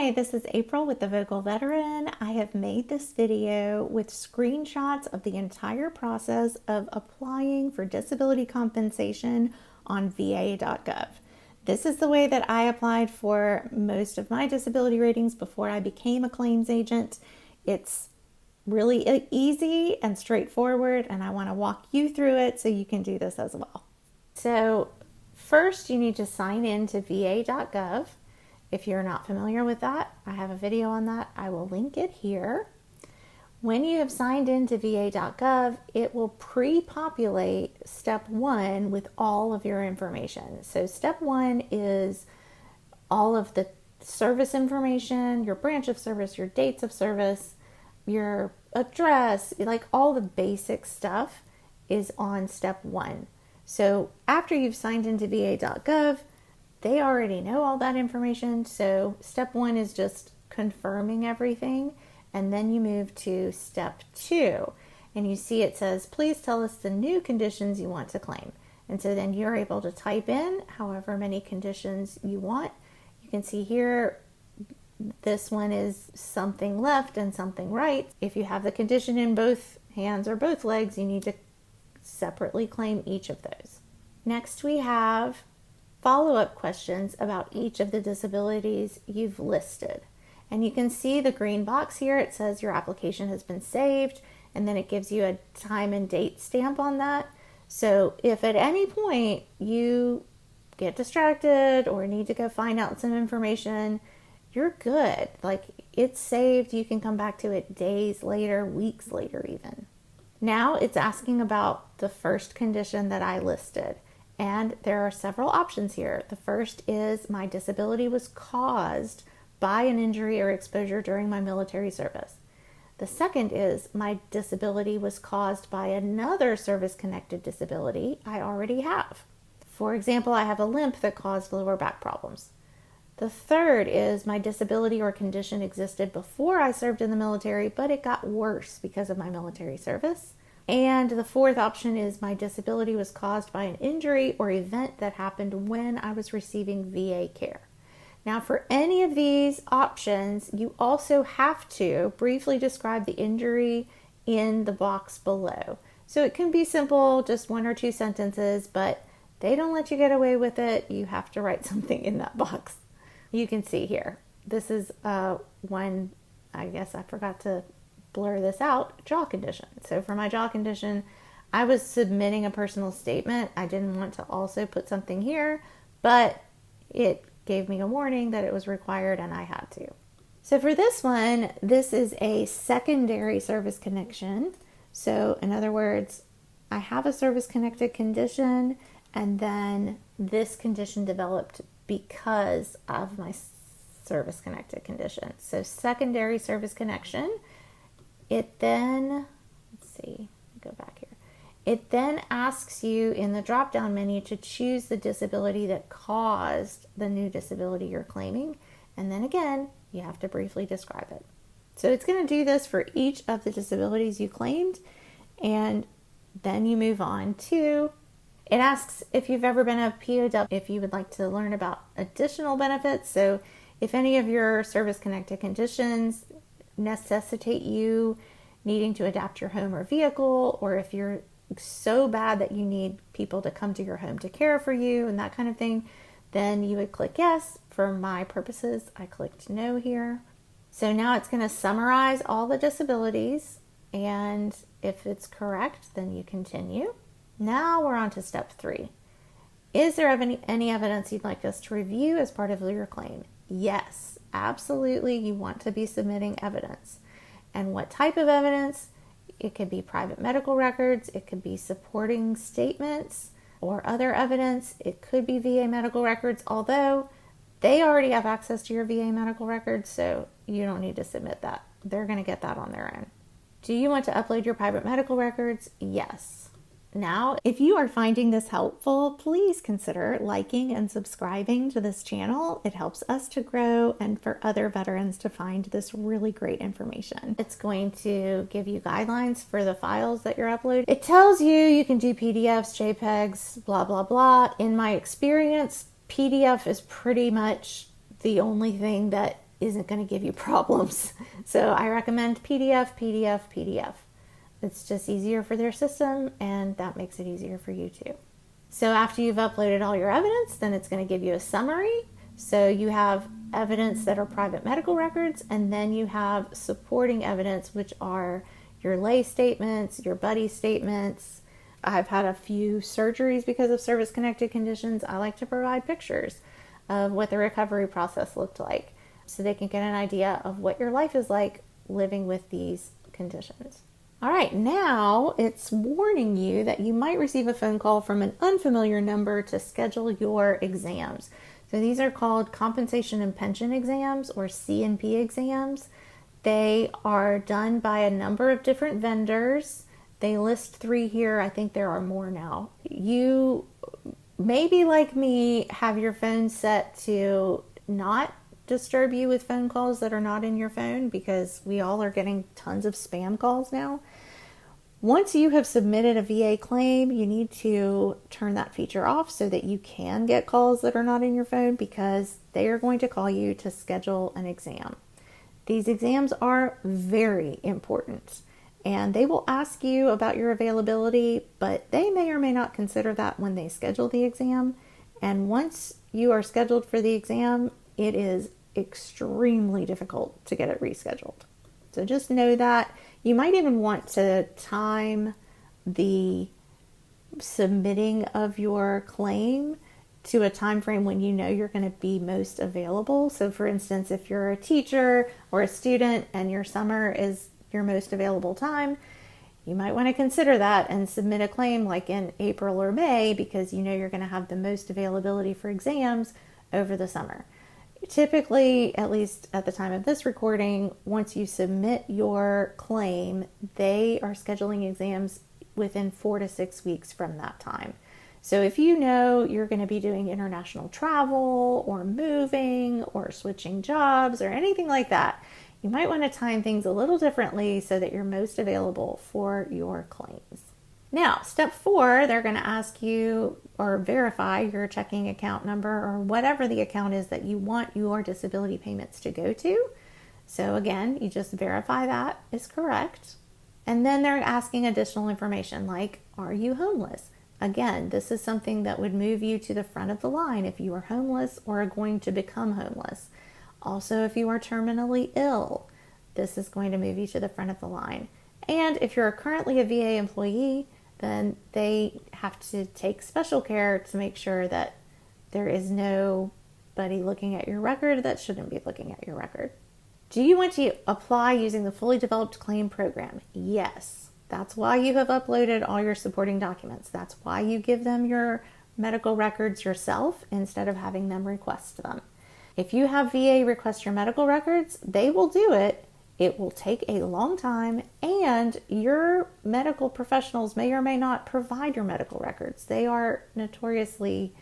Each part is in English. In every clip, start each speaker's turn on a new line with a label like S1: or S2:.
S1: Hi, this is April with the Vocal Veteran. I have made this video with screenshots of the entire process of applying for disability compensation on VA.gov. This is the way that I applied for most of my disability ratings before I became a claims agent. It's really easy and straightforward, and I want to walk you through it so you can do this as well. So first, you need to sign in to VA.gov. If you're not familiar with that, I have a video on that. I will link it here. When you have signed into VA.gov, it will pre-populate step 1 with all of your information. So step 1 is all of the service information, your branch of service, your dates of service, your address, like all the basic stuff is on step 1. So after you've signed into VA.gov, they already know all that information. So step 1 is just confirming everything. And then you move to step 2. And you see it says, please tell us the new conditions you want to claim. And so then you're able to type in however many conditions you want. You can see here, this one is something left and something right. If you have the condition in both hands or both legs, you need to separately claim each of those. Next, we have follow-up questions about each of the disabilities you've listed. And you can see the green box here. It says your application has been saved, and then it gives you a time and date stamp on that. So if at any point you get distracted or need to go find out some information, you're good. Like, it's saved. You can come back to it days later, weeks later even. Now it's asking about the first condition that I listed. And there are several options here. The first is my disability was caused by an injury or exposure during my military service. The second is my disability was caused by another service-connected disability I already have. For example, I have a limp that caused lower back problems. The third is my disability or condition existed before I served in the military, but it got worse because of my military service. And the fourth option is my disability was caused by an injury or event that happened when I was receiving VA care. Now, for any of these options, you also have to briefly describe the injury in the box below. So it can be simple, just 1 or 2 sentences, but they don't let you get away with it. You have to write something in that box. You can see here. This is one, I guess I forgot to blur this out, jaw condition. So for my jaw condition, I was submitting a personal statement. I didn't want to also put something here, but it gave me a warning that it was required and I had to. So for this one, this is a secondary service connection. So in other words, I have a service-connected condition, and then this condition developed because of my service-connected condition. So secondary service connection. It then, go back here. It then asks you in the drop-down menu to choose the disability that caused the new disability you're claiming. And then again, you have to briefly describe it. So it's going to do this for each of the disabilities you claimed. And then you move on to, it asks if you've ever been a POW, if you would like to learn about additional benefits. So if any of your service-connected conditions necessitate you needing to adapt your home or vehicle, or if you're so bad that you need people to come to your home to care for you and that kind of thing, then you would click yes. For my purposes, I clicked no here. So now it's going to summarize all the disabilities, and if it's correct, then you continue. Now we're on to step 3. Is there any evidence you'd like us to review as part of your claim? Yes, absolutely. You want to be submitting evidence. And what type of evidence? It could be private medical records. It could be supporting statements or other evidence. It could be VA medical records, although they already have access to your VA medical records, so you don't need to submit that. They're going to get that on their own. Do you want to upload your private medical records? Yes. Now, if you are finding this helpful, please consider liking and subscribing to this channel. It helps us to grow and for other veterans to find this really great information. It's going to give you guidelines for the files that you're uploading. It tells you can do PDFs, JPEGs, blah, blah, blah. In my experience, PDF is pretty much the only thing that isn't going to give you problems. So I recommend PDF, PDF, PDF. It's just easier for their system, and that makes it easier for you too. So after you've uploaded all your evidence, then it's going to give you a summary. So you have evidence that are private medical records, and then you have supporting evidence, which are your lay statements, your buddy statements. I've had a few surgeries because of service-connected conditions. I like to provide pictures of what the recovery process looked like so they can get an idea of what your life is like living with these conditions. All right, now it's warning you that you might receive a phone call from an unfamiliar number to schedule your exams. So these are called compensation and pension exams, or C&P exams. They are done by a number of different vendors. They list 3 here. I think there are more now. You maybe, like me, have your phone set to not disturb you with phone calls that are not in your phone, because we all are getting tons of spam calls now. Once you have submitted a VA claim, you need to turn that feature off so that you can get calls that are not in your phone, because they are going to call you to schedule an exam. These exams are very important, and they will ask you about your availability, but they may or may not consider that when they schedule the exam. And once you are scheduled for the exam, it is extremely difficult to get it rescheduled. So just know that. You might even want to time the submitting of your claim to a time frame when you know you're going to be most available. So for instance, if you're a teacher or a student and your summer is your most available time, you might want to consider that and submit a claim like in April or May, because you know you're going to have the most availability for exams over the summer. Typically, at least at the time of this recording, once you submit your claim, they are scheduling exams within 4 to 6 weeks from that time. So if you know you're going to be doing international travel or moving or switching jobs or anything like that, you might want to time things a little differently so that you're most available for your claims. Now, step 4, they're going to ask you or verify your checking account number or whatever the account is that you want your disability payments to go to. So again, you just verify that is correct. And then they're asking additional information like, are you homeless? Again, this is something that would move you to the front of the line if you are homeless or are going to become homeless. Also, if you are terminally ill, this is going to move you to the front of the line. And if you're currently a VA employee, then they have to take special care to make sure that there is nobody looking at your record that shouldn't be looking at your record. Do you want to apply using the fully developed claim program? Yes. That's why you have uploaded all your supporting documents. That's why you give them your medical records yourself instead of having them request them. If you have VA request your medical records, they will do it. It will take a long time, and your medical professionals may or may not provide your medical records. They are notoriously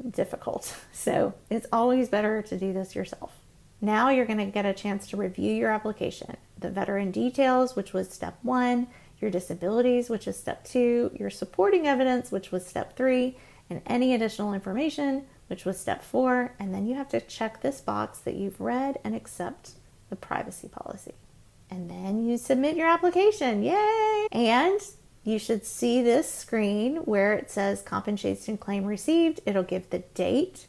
S1: difficult, so it's always better to do this yourself. Now you're going to get a chance to review your application. The veteran details, which was step 1, your disabilities, which is step 2, your supporting evidence, which was step 3, and any additional information, which was step 4, and then you have to check this box that you've read and accept the privacy policy. And then you submit your application. Yay! And you should see this screen where it says compensation claim received. It'll give the date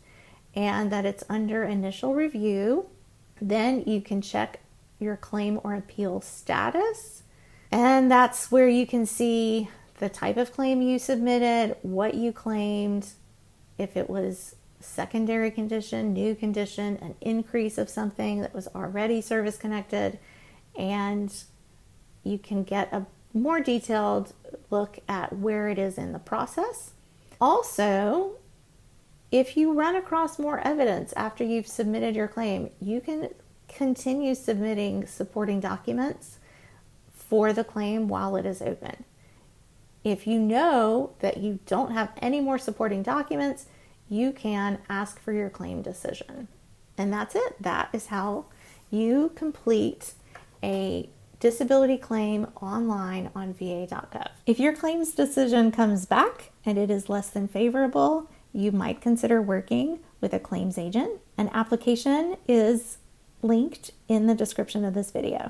S1: and that it's under initial review. Then you can check your claim or appeal status. And that's where you can see the type of claim you submitted, what you claimed, if it was secondary condition, new condition, an increase of something that was already service connected, and you can get a more detailed look at where it is in the process. Also, if you run across more evidence after you've submitted your claim, you can continue submitting supporting documents for the claim while it is open. If you know that you don't have any more supporting documents, you can ask for your claim decision. And that's it. That is how you complete a disability claim online on VA.gov. If your claims decision comes back and it is less than favorable, you might consider working with a claims agent. An application is linked in the description of this video.